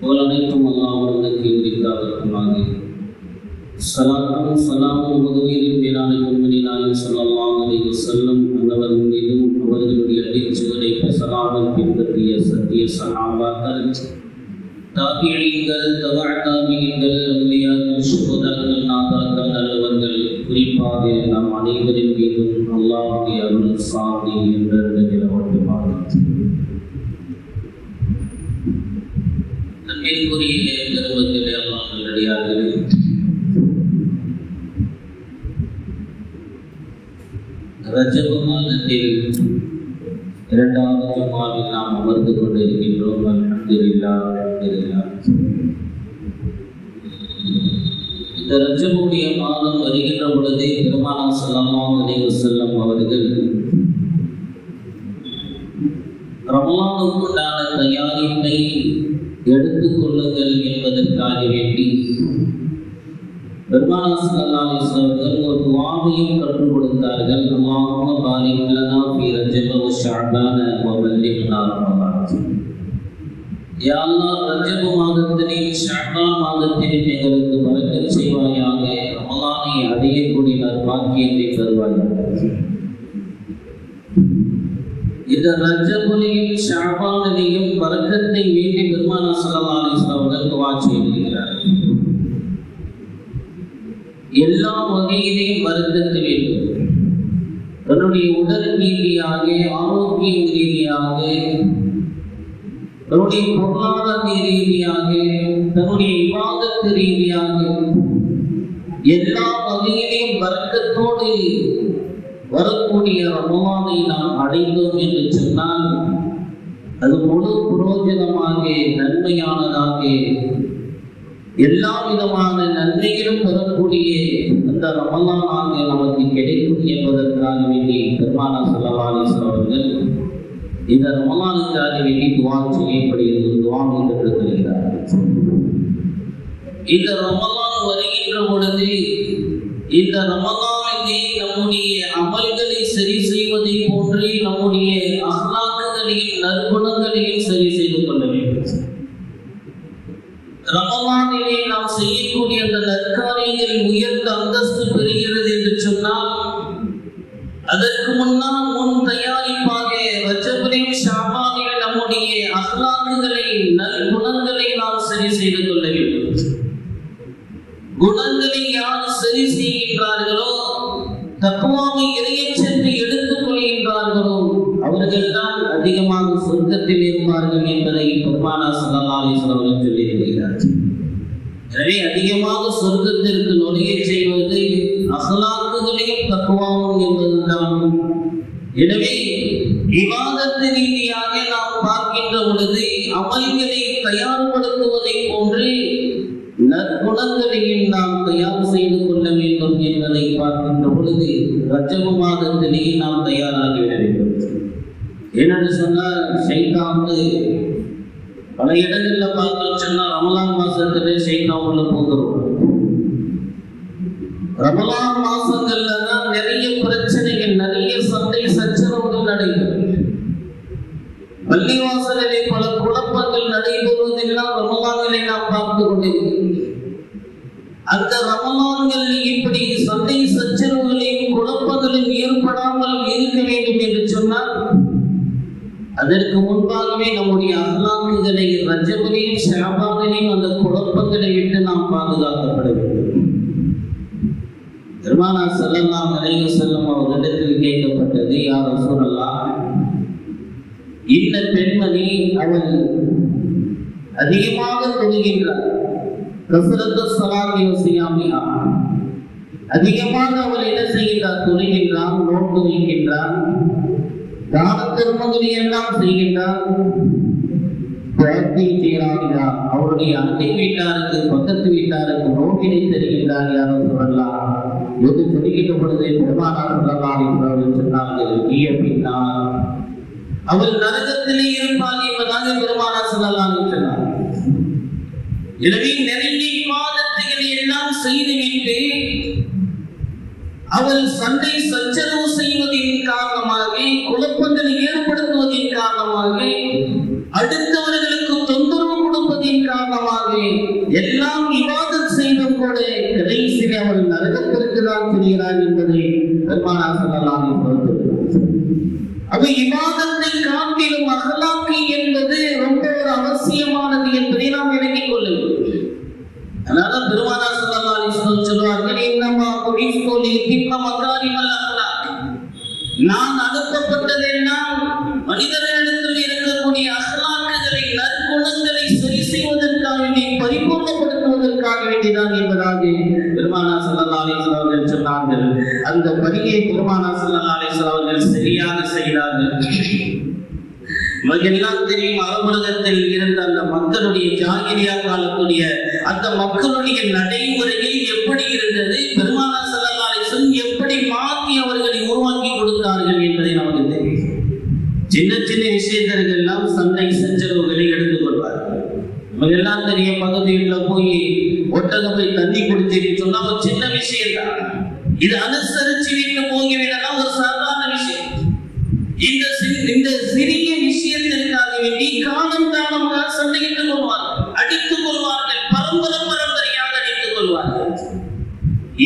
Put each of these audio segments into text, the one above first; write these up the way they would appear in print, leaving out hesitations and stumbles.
புகழனைத்தும் அல்லாஹ் ஒருவனுக்கு உரித்தாகட்டுமாக. ஸலாத்தும் ஸலாமும் முகமதின் மீதான முஹம்மதின் ஸல்லல்லாஹு அலைஹி வஸல்லம் அன்னவர்கள் மீதும் அவர்களுடைய அடிச்சுவடை பேசலாமல் பின்பற்றிய சத்திய சஹாபாக்கள், தாபிஈன்கள், தபஅ தாபிஈன்கள், அவுலியாக்கள், ஷுஹதாக்கள், நாதாக்கள், நல்லவர்கள், குறிப்பாக நாம் அனைவரின் மீதும் அல்லாஹ்வுடைய அருள் சாந்தி என்றென்று நிலவட்டுமாக. நன்மைக்குரிய பெருமக்களே, அல்லாஹ் நல்லடியார்களே, ரஜப மாதத்தில் இரண்டாவது ஜும்மாவில் நாம் அமர்ந்து கொண்டிருக்கின்றோம். அல்ஹம்துலில்லாஹ், அல்ஹம்துலில்லாஹ். இந்த ரஜபுடைய மாதம் வருகின்ற பொழுதே பெருமானார் ஸல்லல்லாஹு அலைஹி வஸல்லம் அவர்கள் ரமலானுக்குண்டான தயாரிப்பை எடுத்துக் கொள்ளுங்கள் என்பதற்காக வேண்டி பெருமானார் ஸல்லல்லாஹு அலைஹி வஸல்லம் ஒரு துஆவையும் கற்றுக் கொடுத்தார்கள். அல்லாஹும்ம பாரிக் லனா ஃபீ ரஜப வ ஷஅபான வ பல்லிக்னா ரமலான். யா அல்லாஹ், ரஜப மாதத்திலும் ஷஅபான் மாதத்திலும் எங்களுக்கு பரக்கத் செய்வாயாக. ரமலானை அடையக்கூடிய நற்பாக்கியத்தை தருவாயாக. இந்த ரஜபுலையும் ஷஅபானிலையும் பரக்கத்தை வேண்டி பெருமானார் ஸல்லல்லாஹு அலைஹி வஸல்லம் அவர்கள் துஆ செய்திருக்கிறார்கள். எல்லா வகையிலையும் பரக்கத்து வேண்டும். தன்னுடைய உடல் ரீதியாக, ஆரோக்கிய ரீதியாக, தன்னுடைய பொருளாதார ரீதியாக, தன்னுடைய இபாதத் ரீதியாக எல்லா வகையிலையும் பரக்கத்தோடு வரக்கூடிய ரமலானை நாம் அடைந்தோம் என்று சொன்னால் அது முழு புரோஜனமாக, நன்மையானதாக, எல்லா விதமான நன்மைகளும் பெறக்கூடிய அந்த ரமலானாக நமக்கு கிடைக்கும் என்பதற்காக வேண்டி பெருமானார் ஸல்லல்லாஹு அலைஹி வஸல்லம் அவர்கள் இந்த ரமலானுக்காக வேண்டி துஆ செய்யப்படுகிறது. துஆவை கற்றுத் தருகிறார்கள். இந்த ரமலான் வருகின்ற பொழுது இந்த ரமலானிலே நம்முடைய அமல்களை சரி செய்வதை போன்றே நம்முடைய அஹ்லாக்குகளையும் நற்குணங்களையும் சரி செய்து கொள்ள வேண்டும். ரமலானிலே நாம் செய்யக்கூடிய அந்த நற்காரியங்கள் உயர்ந்த அந்தஸ்து பெறுகிறது என்று சொன்னால் அதற்கு முன்னால் முன் தயாரிப்பாக ரஜபிலும் ஷஅபானிலும் நம்முடைய அஹ்லாக்குகளை, நற்குணங்களை நாம் சரி செய்து கொள்ள வேண்டும். குணங்களை யார் சரி செய்கின்றார்களோ, தக்வாவை இறையச்சத்தை எடுத்துக் கொள்கின்றார்களோ அவர்கள் தான் அதிகமாக சொர்க்கத்தில் இருப்பார்கள் என்பதை பெருமானார் ஸல்லல்லாஹு அலைஹி வஸல்லம் சொல்லியிருக்கிறார்கள். எனவே அதிகமாக சொர்க்கத்திற்கு நுழைய செய்வது அஹ்லாக்குகளையும் தக்வாவும் என்பதுதான். எனவே இபாதத் ரீதியாக நாம் பார்க்கின்ற பொழுது அமல்களை தயார்படுத்துவதை போன்று நற்குணங்களையும் நாம் தயார் செய்து கொள்ள வேண்டும் என்பதை பார்க்கின்ற பொழுது ரஜப மாதத்திலேயே நாம் தயாராகிவிட வேண்டும். என்னென்னு சொன்னால், ஷைத்தான் பல இடங்கள்ல பார்த்தோம் சொன்னா ரமலான் மாசத்திலே ஷைத்தான் உள்ள போகிறோம். ரமலான் மாசங்கள்ல தான் நிறைய பிரச்சனைகள், நிறைய சண்டை சச்சரவுகள் நடைபெறும். பள்ளிவாசலிலே பல குழப்பங்கள் நடைபெறுவதெல்லாம் ரமலானிலே நாம் பார்த்து கொண்டிருக்கிறோம். அந்த ரமலான்களில் இப்படி சண்டை சச்சரவுகளையும் குழப்பங்களையும் ஏற்படாமல் இருக்க வேண்டும் என்று சொன்னால் அதற்கு முன்பாகவே நம்முடைய அஹ்லாக்குகளை ரஜபிலையும் ஷஅபானிலையும் அந்த குழப்பங்களை விட்டு நாம் பாதுகாக்கப்பட வேண்டும். பெருமானார் ஸல்லல்லாஹு அலைஹி வஸல்லம் அவர்களிடத்தில் கேட்கப்பட்டது, யா ரசூலல்லாஹ், இந்த பெண்மணி அவள் அதிகமாக தொழுகின்றார், கஸ்ரத்து ஸலாத்தி வ ஸியாமிஹா, அதிகமாக அவள் என்ன செய்கின்றார்? தொழுகின்றார், நோன்பு வைக்கின்றார், தான தர்மங்களை எல்லாம் செய்கின்றார், பிரார்த்தனை செய்கிறார், அவருடைய அண்டை வீட்டாருக்கு, பக்கத்து வீட்டாருக்கு நோக்கினை தருகின்றார். யாரோ சொல்லலாம் என்று சொல்லுகின்ற பொழுது பெருமானார் ஸல்லல்லாஹு அலைஹி வஸல்லம் சொன்னார்கள், பின்னார் அவள் நரகத்திலே இருப்பாள் என்பதாக பெருமானார் ஸல்லல்லாஹு அலைஹி வஸல்லம் சொன்னார். எனவே நிறைய இபாதத்துகளை எல்லாம் செய்துவிட்டு அவள் சண்டை சச்சரவு செய்வதின் காரணமாக, குழப்பங்களை ஏற்படுத்துவதன் காரணமாக, அடுத்தவர்களுக்கு தொந்தரவு கொடுப்பதின் காரணமாக காரணமாக எல்லாம் இபாதத் செய்தும் கூட கடைசியில் அவர் நரகத்திற்கு தான் செல்கிறார் என்பதை பெருமானார் ஸல்லல்லாஹு அலைஹி வஸல்லம். அப்ப இபாதத்தை காட்டிலும் அஹ்லாக் என்பது ரொம்ப ஒரு அவசியமானது என்பதை நாம் விளங்கிக் கொள்ள வேண்டும். அதனால பெருமானார் ஸல்லல்லாஹு அலைஹி வஸல்லம் சொல்வார்கள், இன்னமா புஇஸ்து லியுத்திம்ம மகாரிமல் அஹ்லாக். நான் அனுப்பப்பட்டதெல்லாம் மனிதர்களிடத்தில் இருக்கக்கூடிய அஹ்லாக்குகளை, நற்குணங்களை சரி செய்வதற்காக வேண்டி, பரிபூர்ணப்படுத்துவதற்காக வேண்டிதான் என்பதாக பெருமானார் ஸல்லல்லாஹு அலைஹி வஸல்லம் அவர்கள் சொன்னார்கள். அந்த பணியை பெருமானார் ஸல்லல்லாஹு அலைஹி வஸல்லம் அவர்கள் சரியாக செய்தார்கள். நமக்கெல்லாம் தெரியும், அரபுலகத்தில் இருந்த அந்த மக்களுடைய ஜாகிலியா காலத்துடைய அந்த மக்களுடைய நடைமுறையில் எப்படி இருந்தது, பெருமானார் ஸல்லல்லாஹு அலைஹி வஸல்லம் எப்படி மாற்றி அவர்களை உருவாக்கி கொடுத்தார்கள் என்பதை நமக்கு தெரியும். சின்ன சின்ன விஷயத்திற்கெல்லாம் சண்டை சச்சரவுகளை எடுத்துக் கொள்வார்கள். நமக்கெல்லாம் தெரியும், பக்கத்து வீட்டுல போய் ஒட்டகத்தை தண்ணி குடிச்சின்னு சொன்னா ஒரு சின்ன விஷயம் தான். இது அனுசரிச்சு வீட்டு போகிவிடலாம் ஒரு சாதாரண விஷயம். இந்த சிறிய விஷயத்திற்காக வேண்டி காலம் காலமாக சண்டையிட்டுக் கொள்வார்கள், அடித்துக் கொள்வார்கள், பரம்பரையாக அடித்துக் கொள்வார்கள்.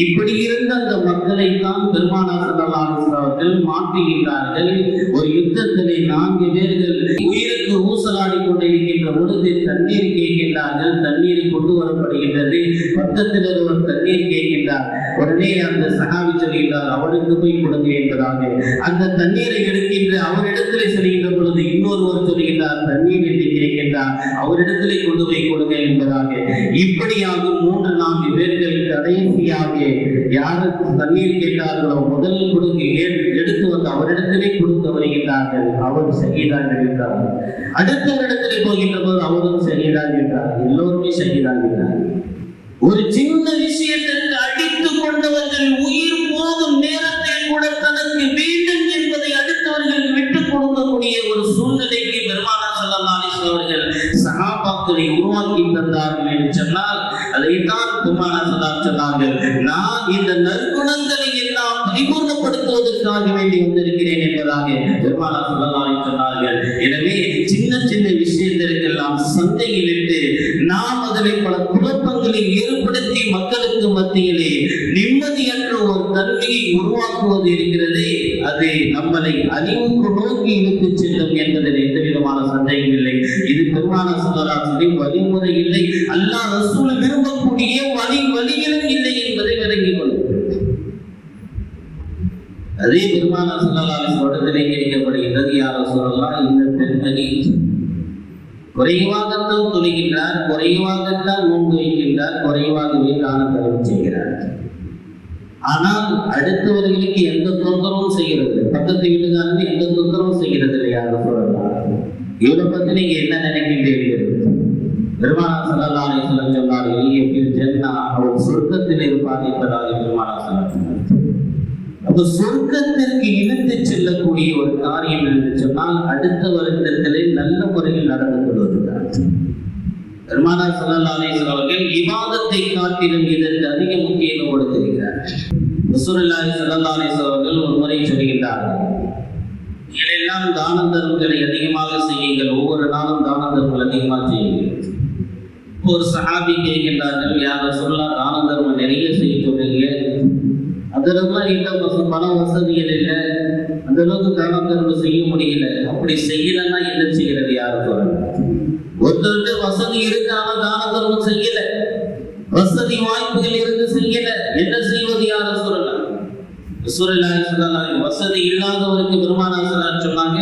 இப்படி இருந்த அந்த மக்களை தான் பெருமானார் ஸல்லல்லாஹு அலைஹி வஸல்லம் அவர்கள் மாற்றுகின்றார்கள். ஒரு யுத்தத்திலே 4 பேர்கள் உயிருக்கு ஊசலாடி கொண்டிருக்கின்ற பொழுது தண்ணீர் கேட்கின்றார்கள். தண்ணீர் கொண்டு வரப்படுகின்றது. பக்கத்தில் ஒருவர் தண்ணீர் கேட்கின்றார். உடனே அந்த சஹாபி சொல்கின்றார், அவருக்கு போய் கொடுங்க என்பதாக. அந்த தண்ணீரை எடுக்கின்ற அவரிடத்திலே செல்கின்ற பொழுது இன்னொருவர் சொல்கின்றார், தண்ணீர் என்று கேட்கின்றார், அவரிடத்திலே கொண்டு போய் கொடுங்க என்பதாக. இப்படியாக 3-4 பேர்கள் கடைசியாக யாருக்கு தண்ணீர் கேட்டார்களோ முதல் கொடுங்க எடுத்து வந்து அவரிடத்திலே கொடுத்து வருகின்றார்கள். அவர் ஷஹீதாக இருக்கிறார். அடுத்தவரிடத்திலே போகின்ற போது அவரும் ஷஹீதாக இருக்கிறார். எல்லோருமே ஷஹீதாக இருக்கிறார். ஒரு சின்ன விஷயத்திற்கு அடித்துக் கொண்டவர்கள் உயிர் போகும் நேரத்தில் கூட தனக்கு வேண்டும் என்பதை அடுத்தவர்கள் விட்டுக் கொடுக்கக்கூடிய ஒரு சூழ்நிலைக்கு பெருமானார் ஸல்லல்லாஹு அலைஹி வஸல்லம் அவர்கள் சஹாபாக்களை உருவாக்கி தந்தார்கள் என்று சொன்னால் அதைத்தான் பெருமானார் ஸல்லல்லாஹு சொன்னார்கள், நான் இந்த நற்குணங்களை எல்லாம் பரிபூர்ணப்படுத்துவதற்காக வேண்டி வந்திருக்கிறேன் என்பதாக பெருமானார் ஸல்லல்லாஹு அலைஹி வஸல்லம் சொன்னார்கள். எனவே சின்ன சின்ன விஷயத்திற்கெல்லாம் சந்தையில் இட்டு நாம் அதிலே பல குழப்பங்களை ஏற்படுத்தி மக்களுக்கு மத்தியிலே நிம்மதியற்ற ஒரு தன்மையை உருவாக்குவது இருக்கிறது. அது நம்மளை அழிவுக்கு நோக்கி இழுத்துச் செல்லும் என்பதில் எந்த விதமான சந்தேகம் இல்லை. இது பெருமானார் ஸல்லல்லாஹு அலைஹி வஸல்லம் வழிமுறை இல்லை, அல்லாஹ் ரசூல் விரும்பக்கூடிய வழிகளும் இல்லை என்பதை விளங்கிக் கொள்ளும். அதே பெருமானார் ஸல்லல்லாஹு அலைஹி வஸல்லம் கேட்கப்படுகின்றது, யா ரசூலல்லாஹ், இந்த பெண்மணி குறைவாகத்தான் தொழுகின்றார், குறைவாகத்தான் நோன்பு வைக்கின்றார், குறைவாகவே தான தர்மம் செய்கிறார். ஆனால் அடுத்தவர்களுக்கு எந்த தொந்தரவும் செய்கிறது, பக்கத்து வீட்டுக்காரங்க எந்த தொந்தரவும் செய்கிறது இல்லையா ரசூலல்லாஹ். இவரை பத்தி நீங்க என்ன நினைக்கின்றீர்கள்? பெருமானார் ஸல்லல்லாஹு அலைஹி வஸல்லம் சொன்னார்கள், அவர் சொர்க்கத்தில் இருப்பார் என்பதாக பெருமானார் ஸல்லல்லாஹு அலைஹி வஸல்லம். அப்ப சொர்க்கத்திற்கு இழுத்து செல்லக்கூடிய ஒரு காரியம் என்று சொன்னால் அடுத்த வருடத்திலே நல்ல முறையில் நடந்து கொள்வதுதான். பெருமானார் ஸல்லல்லாஹு அலைஹி வஸல்லம் அவர்கள் இபாதத்தை காட்டிலும் இதற்கு அதிக முக்கியத்துவம் கொடுத்திருக்கிறார். ரசூலுல்லாஹி ஸல்லல்லாஹு அலைஹி வஸல்லம் அவர்கள் ஒரு முறை சொல்கிறார்கள், இதெல்லாம் தான தர்மங்களை அதிகமாக செய்யுங்கள், ஒவ்வொரு நாளும் தான தர்மங்கள் அதிகமாக செய்யுங்கள். ஒரு சஹாபி கேட்கின்றார்கள், யா ரசூலல்லாஹ், தான தர்மம் நிறைய செய்ய சொல்றீங்க, அதெல்லாம் இன்னும் பண வசதிகள் இல்லை, அந்த அளவுக்கு தான தர்மம் செய்ய முடியல, அப்படி செய்யலன்னா என்ன செய்யறது? யாரும் சொல்லல. ஒருத்தருக்கு வசதி இருக்கு, ஆனா தான தர்மம் செய்யல, வசதி வாய்ப்புகள் இருந்து செய்யல, என்ன செய்வது? யாரும் சொல்லலாம். ரசூலுல்லாஹி ஸல்லல்லாஹு அலைஹி வஸல்லம் வசதி இல்லாதவருக்கு பெருமானார் ஸல்லல்லாஹு அலைஹி வஸல்லம் சொன்னாங்க,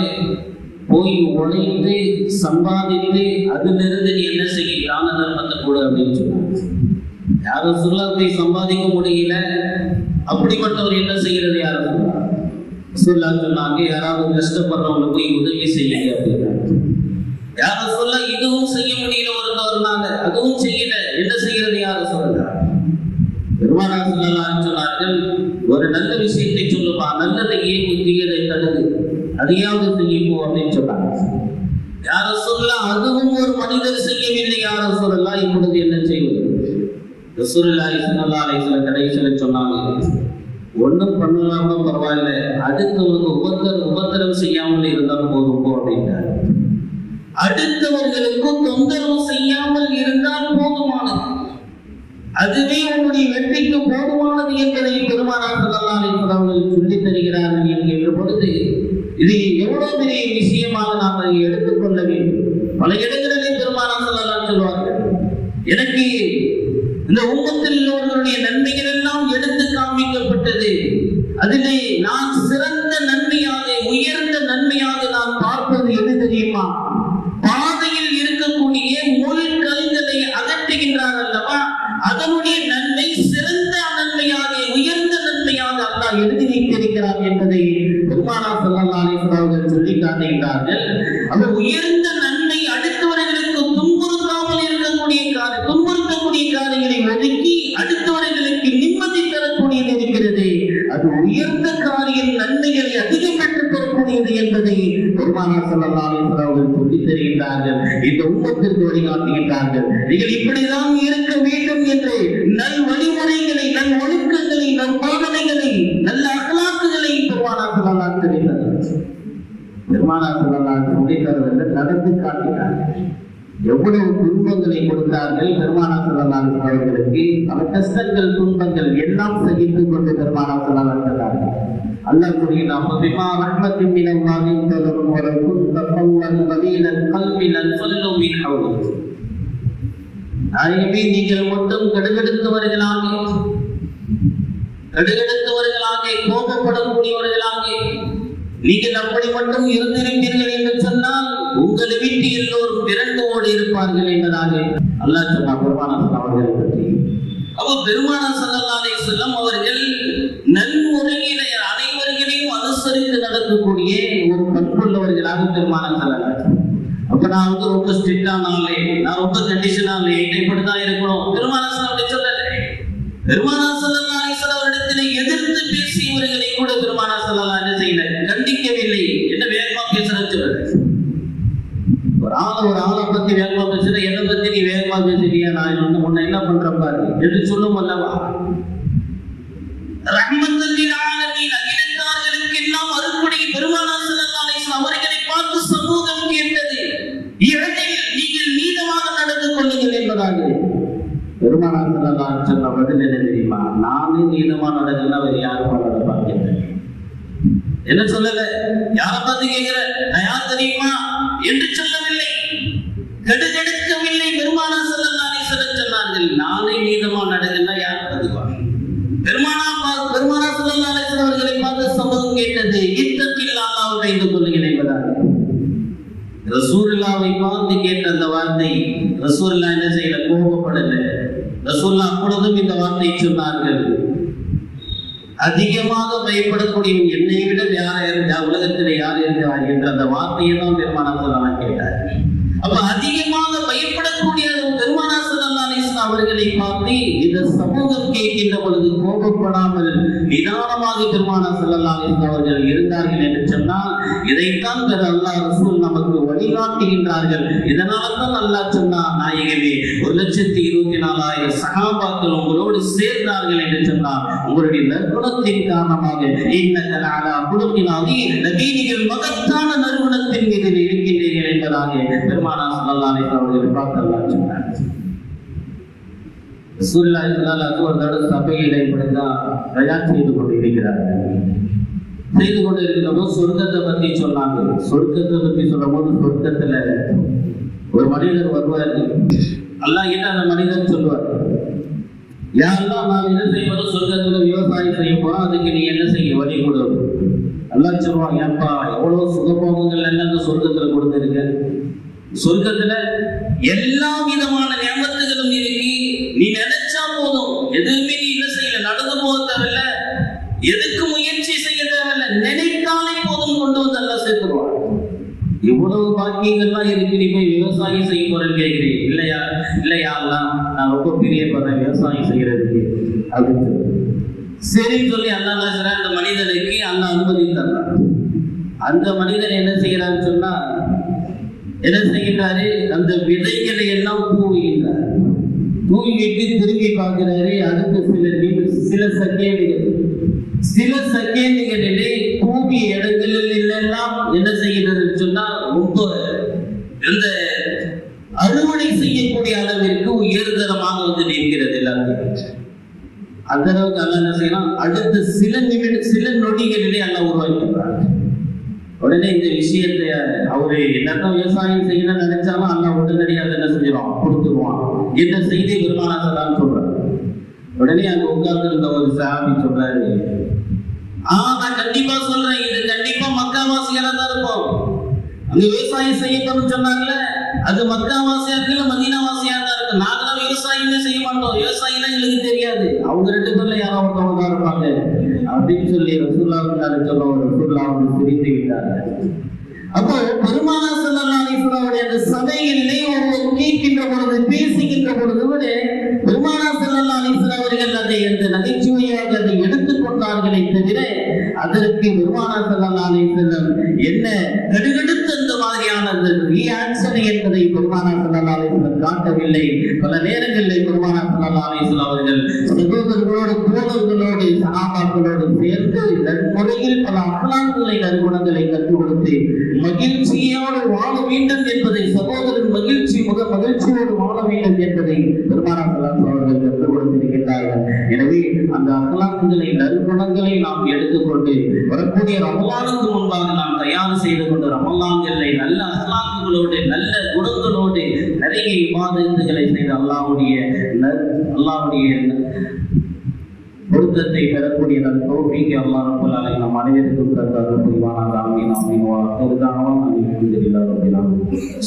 போய் உழைத்து சம்பாதித்து அதிலிருந்து நீ என்ன செய்ய, தான தர்மத்தை கொடு அப்படின்னு சொன்னாங்க. யாரும் சொல்ல போய் சம்பாதிக்க முடியல, அப்படிப்பட்டவர் என்ன செய்யறது? யாரும் சொன்னாங்க, யாராவது கஷ்டப்படுறவங்க போய் உதவி செய்யுங்க அப்படின்னாங்க. யாரும் சொல்ல இதுவும் செய்ய முடியல ஒருத்தவர்னால, அதுவும் செய்யல, என்ன செய்யறது? யாரும் சொல்றாங்க. பெருமானார் ஸல்லல்லாஹு அலைஹி வஸல்லம் சொன்னார்கள், ஒரு நல்ல விஷயத்தை சொல்லுப்பா, நல்லதை ஏன் தீயதை தடுது, அதையாவது செய்யப்போ அப்படின்னு சொன்னாங்க. யாரும் சொல்ல அதுவும் ஒரு மனிதர் செய்யவில்லை, யாரும் சொல்லலாம், இப்பொழுது என்ன செய்வது? ரசூலுல்லாஹி ஸல்லல்லாஹு அலைஹி வஸல்லம் கடைசியில சொன்னாங்க, ஒன்றும் பண்ணலாமோ பரவாயில்ல, அடுத்தவங்க உபத்திரம் செய்யாமல் இருந்தால் போதும் போ அப்படின்றார். அடுத்தவர்களுக்கு தொந்தரவு செய்யாமல் இருந்தால் போதுமானது. அதுவே உன்னுடைய வெற்றிக்கு போதுமானது என்பதை பெருமானார் ஸல்லல்லாஹு அலைஹி வஸல்லம் அவர்கள் சொல்லித் தருகிறார்கள் என்கின்ற பொழுது இது எவ்வளவு பெரிய விஷயமாக நாம் அதை எடுத்துக்கொள்ள வேண்டும். பல இடங்களிலே பெருமானார் ஸல்லல்லாஹு அலைஹி வஸல்லம் சொல்வார்கள், எனக்கு இந்த உம்மத்தில் உள்ளவர்களுடைய நன்மைகள் எல்லாம் எடுத்து காண்பிக்கப்பட்டது. அதிலே நான் சிறந்த நன்மையாக, உயர்ந்த நன்மையாக நான் பார்ப்பது எது தெரியுமா? பாதையில் இருக்கக்கூடிய முள்கல்களை அகற்றுகின்றார் அல்லவா, அதனுடைய நன்மை சிறந்த நன்மையாக, உயர்ந்த நன்மையாக அல்லாஹ் எழுதி வைத்திருக்கிறார் என்பதை பெருமானார் ஸல்லல்லாஹு அலைஹி வஸல்லம் அவர்கள் சொல்லி காட்டுகின்றார்கள். அந்த உயர்ந்த நன்மை அடுத்தவர்களுக்கு துன்புறுத்தாமல் இருக்கக்கூடிய காரியங்களை ஒதுக்கி அடுத்தவர்களுக்கு நிம்மதி தரக்கூடியது இருக்கிறது. அது உயர்ந்த காரியம், நன்மைகளை அதிகம் பெற்றுத் தரக்கூடியது என்பதை பெருமானார் ஸல்லல்லாஹு அலைஹி வஸல்லம் அவர்கள் சொல்லித் தருகின்றார்கள். இந்த உம்மத்திற்கு வழிகாட்டுகின்றார்கள். நீங்கள் இப்படிதான் இருக்க வேண்டும் என்று நல் வழிமுறைகளை, நல் ஒழுக்கங்களை, நல் போதனைகளை, நல்ல அகலாக்குகளை பெருமானார் ஸல்லல்லாஹு அலைஹி வஸல்லம் பெருமானார் ஸல்லல்லாஹு அலைஹி வஸல்லம் நடந்து காட்டினார்கள். எவ்வளவு துன்பங்களை கொடுத்தார்கள் பெருமானார் ஸல்லல்லாஹு அலைஹி வஸல்லம் அவர்களுக்கு. பல கஷ்டங்கள், துன்பங்கள் எல்லாம் சகித்துக் கொண்டு பெருமானார் ஸல்லல்லாஹு அலைஹி வஸல்லம் அல்லாஹ் கூறுகிறான், "பிமா ரஹ்மத்தின் மினல்லாஹி தலஹும் வ குன்த ஃபவ்வன் கலீலல் கல்பி லன்ஃபல்லு மின் ஹவ்லிக்." நாயகமே, நீங்கள் மட்டும் கடுகடுத்தவர்களாக, கோபப்படக்கூடியவர்களாக நீங்கள் அப்படி மட்டும் இருந்திருப்பீர்கள் என்று சொன்னால் உங்களை விட்டு எல்லோரும் விரண்டு ஓடி இருப்பார்கள் என்பதாக அல்லாஹ் சொன்னார் பெருமானார் அவர்களை பற்றி. அப்போ பெருமானார் ஸல்லல்லாஹு அலைஹி வஸல்லம் அவர்கள் நன்முறையிலே அனைவர்களையும் அனுசரித்து நடக்கக்கூடிய ஒரு பண்புள்ளவர்களாக பெருமானார் ஸல்லல்லாஹு அலைஹி வஸல்லம். அப்ப நான் வந்து ரொம்ப ஸ்ட்ரிக்டான ஆளு, நான் ரொம்ப கண்டிஷனான இப்படிதான் இருக்கணும் பெருமானார் ஸல்லல்லாஹு அலைஹி வஸல்லம் பெருமானார் ஸல்லல்லாஹு அலைஹி வஸல்லம் அவரிடத்திலே எதிர்த்து பேசியவர்களை கூட பெருமானார் ஸல்லல்லாஹு அலைஹி வஸல்லம் கண்டிக்கவில்லை. என்ன வேகமா பேசுறேன்னு சொல்றது, ஒரு ஆளை பத்தி வேகமா பேசுற, என்னை பத்தி நீ வேகமா பேசுறியா, நான் வந்து உன்னை என்ன பண்றேன் பாரு என்று சொல்லும் அல்லவா. ரஹ்மத்துல் லில் ஆலமீன், அகிலத்தார்களுக்கு எல்லாம் அருள்படி பெருமானார் ஸல்லல்லாஹு அலைஹி வஸல்லம் அவர்களை பார்த்து சமூகம் கேட்டது, இடையில் நீங்கள் நீதமாக நடந்து கொள்ளுங்கள் என்பதாக. பெருமானார் ஸல்லல்லாஹு அலைஹி வஸல்லம் பதில் என்ன தெரியுமா? நானே நீதமா நடக்கல, வேற யாரும் நடப்பாங்க என்ன சொல்லல. யாரை பார்த்து கேட்கிற, நான் யார் தெரியுமா என்று சொல்லவில்லை, கடுகடுக்கவில்லை. பெருமானார் ஸல்லல்லாஹு அலைஹி வஸல்லம் சொன்னார்கள், நானே நீதமா நடக்கல, யார் பார்த்துக்குவாங்க. பெருமானார் ஸல்லல்லாஹு அலைஹி வஸல்லம் அவர்களை பார்த்து சமூகம் கேட்டது, இத்தகில்லாஹ், அல்லாஹ்வை பயந்து கொள்ளுங்கள் என்பதாக. ரசூலுல்லாஹ்வை பார்த்து கேட்ட அந்த வார்த்தை, ரசூலுல்லாஹ் என்ன செய்யல, கோபப்படல. ரசூலுல்லாஹ் அப்பொழுதும் இந்த வார்த்தை சொன்னார்கள், அதிகமாக பயப்படக்கூடிய என்னை விட உலகத்தில் யார் இருக்கிறார் என்ற அந்த வார்த்தையை தான் பெருமானார் ஸல்லல்லாஹு அலைஹி வஸல்லம் கேட்டார். அப்ப அதிகமாக பயப்படக்கூடிய பெருமானார் ஸல்லல்லாஹு அலைஹி வஸல்லம் அவர்களை பார்த்து இந்த சமூகம் கேட்கின்ற பொழுது கோபப்படாமல் நிதானமாக பெருமானார் ஸல்லல்லாஹு அலைஹி வஸல்லம் அவர்கள் இருந்தார்கள் என்று சொன்னால், இதைத்தான் அல்லாஹ் ரசூல் நமக்கு வழிகாட்டுகின்றார்கள். இதனால தான் அல்லாஹ் சொன்னார், நாயகமே 1,24,000 சஹாபாக்கள் உங்களோடு சேர்ந்தார்கள் என்று சொன்னார். உங்களுடைய நற்குணத்தின் காரணமாக இன்னக லஅலா குலுகின் அதீம், நபீகள் மகத்தான நற்குணத்தின் மீது இருக்கின்றீர்கள் என்பதாக பெருமானார் ஸல்லல்லாஹு அலைஹி வஸல்லம் அவர்களை பார்த்து அல்லாஹ் சொன்னார். ரசூலுல்லாஹி ஸல்லல்லாஹு அலைஹி வஸல்லம் ஒரு தடவை சபையிலே இப்படிதான் பயான் செய்து கொண்டிருக்கிறப்போ சொர்க்கத்தை பத்தி சொன்னாங்க. சொர்க்கத்தை பத்தி சொல்லும்போது சொர்க்கத்துல ஒரு மனிதர் வருவார். அல்லாஹ் கிட்ட அந்த மனிதர் சொல்லுவார், யாரெல்லாம் நான் என்ன செய்வது, சொர்க்கத்துல விவசாயம் செய்ய போறோம், அதுக்கு நீ என்ன செய்ய வழி கொடு. அல்லாஹ் சொல்லுவான், ஏன்பா எவ்வளவு சுகபோகங்கள் எல்லாம் அந்த சொர்க்கத்துல கொடுத்திருக்க, சொர்க்கத்துல எல்லா விதமான நியமத்துகளும் இருக்கு, நீ நினைச்சா போதும், எதுவுமே நீ என்ன செய்யல, நடந்து போக தேவையில்ல, எதுக்கு முயற்சி செய்ய தேவையில்லை, நினைத்தாலே போதும் கொண்டு வந்து எல்லாம் சேர்த்துருவான். இவ்வளவு பாக்கியங்கள்லாம் இருக்கு, நீ போய் விவசாயம் செய்ய போறேன்னு கேட்கிறேன். இல்லையா எல்லாம் நான் ரொம்ப பிரியப்படுறேன் விவசாயம் செய்யறதுக்கு அப்படின்னு சரின்னு சொல்லி அல்லாஹ் அந்த மனிதனுக்கு அல்லாஹ் அனுமதி தர்றான். அந்த மனிதன் என்ன செய்யறான்னு சொன்னா, என்ன செய்கிறாரு, அந்த விதைகளை எல்லாம் தூவுகின்றார். தூவிட்டு திரும்பி பார்க்கிறாரு. அடுத்த சில செகண்டுகளிலே தூவிய இடங்களில் எல்லாம் என்ன செய்கிறது சொன்னா, ரொம்ப இந்த அந்த அளவுக்கு அல்ல என்ன செய்யலாம், அடுத்து சில நொடிகளிலே அல்ல உருவாக்கின்றாங்க. உடனே இந்த விஷயத்தை அவரு என்னென்ன விவசாயம் செய்யணும்னு நினைச்சாலும் அல்ல உடனடியாக என்ன செஞ்சிடும், கொடுத்துருவான் என்ற செய்தி பெருமானார் சொல்றாரு. உடனே அங்க உட்கார்ந்து இருந்த ஒரு சாமி சொல்றாரு, நான் கண்டிப்பா சொல்றேன், இது கண்டிப்பா மக்காவாசியால தான் இருக்கும். அங்க விவசாயம் செய்யணும்னு சொன்னாங்கல்ல, அது மக்காவாசியா இருக்குல்ல மதீனாவாசியா தான் இருக்கு. நாங்களாம் விவசாயமே செய்ய மாட்டோம், விவசாயம் எங்களுக்கு தெரியாது. அவங்க 2 பேர்ல யாரோ ஒருத்தவங்க தான் இருப்பாங்க அப்படின்னு சொல்லி ரசூலுல்லாஹி சொல்ல ரசூலுல்லாஹ் வந்து சிரித்து விட்டாங்க. அப்போ பெருமானார் ஸல்லல்லாஹு அலைஹி வஸல்லம் அந்த சபையிலே ஒருவர் கேட்கின்ற பொழுது, பேசுகின்ற பொழுது பெருமானார் ஸல்லல்லாஹு அலைஹி வஸல்லம் அவர்கள் அதை அந்த நகைச்சுவையாக அதை எடுத்துக்கொண்டார்களே தவிர அதற்கு பெருமானார் ஸல்லல்லாஹு அலைஹி வஸல்லம் என்ன கடுகடுத்து அந்த மாதிரியான ரியாக்ஷன் என்பதை பெருமானார் ஸல்லல்லாஹு அலைஹி வஸல்லம் காட்டவில்லை. பல நேரங்களில் பெருமானார் ஸல்லல்லாஹு அலைஹி வஸல்லம் அவர்கள் சகோதரர்களோடு தோழர்களோடு சஹாபாக்களோடு சேர்ந்து நன்முறையில் பல அகலாக்குகளை நற்குணங்களை கற்றுக் கொடுத்து மகிழ்ச்சியோடு வாழ வேண்டும் என்பதை, சகோதரன் மகிழ்ச்சியோடு வாழ வேண்டும் என்பதை பெருமானார் ஸல்லல்லாஹு அலைஹி வஸல்லம் கற்றுக் கொடுத்திருக்கிறார்கள். எனவே அந்த அகலாக்குகளை நற்குணங்களை நாம் எடுத்துக்கொண்டு வரக்கூடிய ரமலானுக்கு முன்பாக நாம் தயார் செய்து கொண்டு ரமலான்களை நல்ல அகலாக்குகளோடு நல்ல குணங்களோடு நிறைய இபாதத்துகளை செய்து அல்லாஹ்வுடைய பொருத்தத்தை பெறக்கூடிய தௌஃபீக்கை அல்லாஹ் ரப்பல் ஆலமீன் நம் அனைவருக்கும் தந்தருள்வானாக. ஆமீன் ஆமீன். வா ஆகிரு தஅவானா அல்ஹம்துலில்லாஹி ரப்பில் ஆலமீன்.